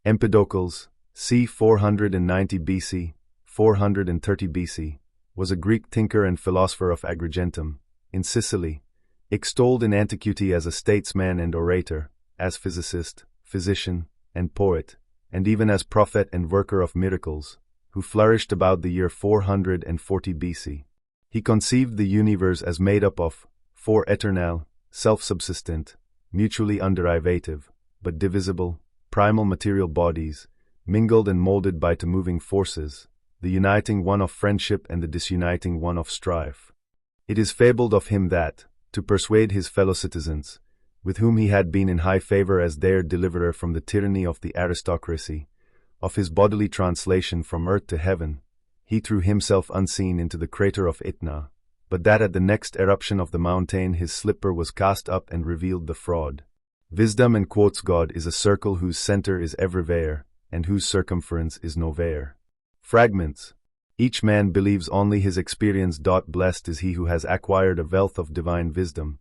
Empedocles, c. 490 BC, 430 BC, was a Greek thinker and philosopher of Agrigentum, in Sicily, extolled in antiquity as a statesman and orator, as physicist, physician, and poet, and even as prophet and worker of miracles, who flourished about the year 440 BC. He conceived the universe as made up of four eternal, self-subsistent, mutually underivative, but divisible, primal material bodies, mingled and moulded by two moving forces, the uniting one of friendship and the disuniting one of strife. It is fabled of him that, to persuade his fellow citizens, with whom he had been in high favor as their deliverer from the tyranny of the aristocracy, of his bodily translation from earth to heaven, he threw himself unseen into the crater of Etna, but that at the next eruption of the mountain his slipper was cast up and revealed the fraud. Wisdom and quotes God is a circle whose center is everywhere, and whose circumference is nowhere. Fragments. Each man believes only his experience. Blessed is he who has acquired a wealth of divine wisdom,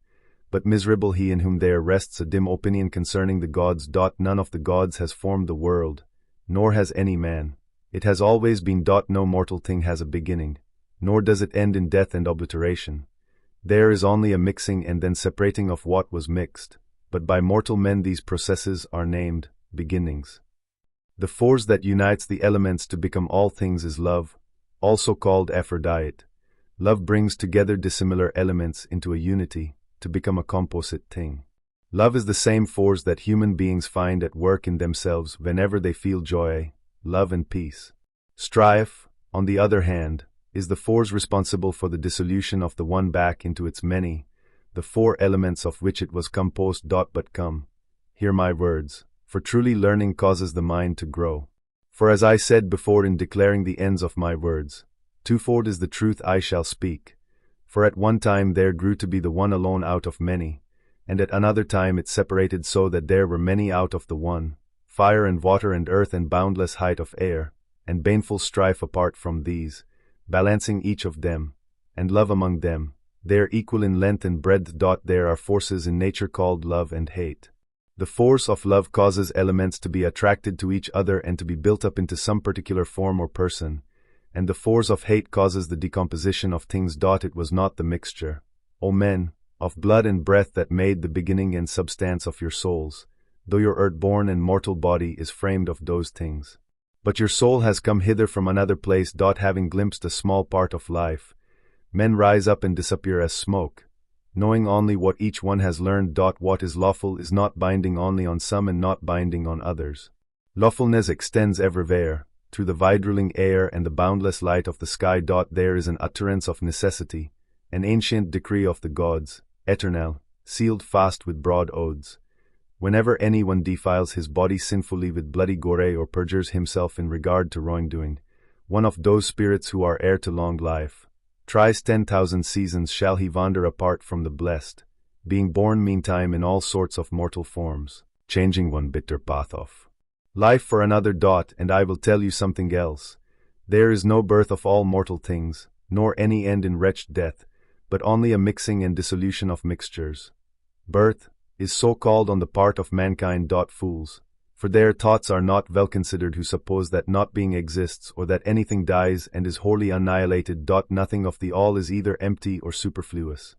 but miserable he in whom there rests a dim opinion concerning the gods. None of the gods has formed the world, nor has any man. It has always been. No mortal thing has a beginning, nor does it end in death and obliteration. There is only a mixing and then separating of what was mixed, but by mortal men these processes are named beginnings. The force that unites the elements to become all things is love, also called Aphrodite. Love brings together dissimilar elements into a unity, to become a composite thing. Love is the same force that human beings find at work in themselves whenever they feel joy, love and peace. Strife, on the other hand, is the force responsible for the dissolution of the one back into its many, the four elements of which it was composed. But come, hear my words, for truly learning causes the mind to grow. For as I said before in declaring the ends of my words, twofold is the truth I shall speak. For at one time there grew to be the one alone out of many, and at another time it separated so that there were many out of the one, fire and water and earth and boundless height of air, and baneful strife apart from these, balancing each of them, and love among them, they are equal in length and breadth. There are forces in nature called love and hate. The force of love causes elements to be attracted to each other and to be built up into some particular form or person, and the force of hate causes the decomposition of things. It was not the mixture, O men, of blood and breath that made the beginning and substance of your souls, though your earth-born and mortal body is framed of those things. But your soul has come hither from another place. Having glimpsed a small part of life, men rise up and disappear as smoke, knowing only what each one has learned. What is lawful is not binding only on some and not binding on others. Lawfulness extends everywhere, through the wide-ruling air and the boundless light of the sky. There is an utterance of necessity, an ancient decree of the gods, eternal, sealed fast with broad oaths. Whenever anyone defiles his body sinfully with bloody gore or perjures himself in regard to wrongdoing, one of those spirits who are heir to long life, tries 10,000 seasons shall he wander apart from the blessed, being born meantime in all sorts of mortal forms, changing one bitter path of life for another. And I will tell you something else. There is no birth of all mortal things, nor any end in wretched death, but only a mixing and dissolution of mixtures. Birth is so called on the part of mankind. Fools, for their thoughts are not well considered who suppose that not being exists or that anything dies and is wholly annihilated. Nothing of the all is either empty or superfluous.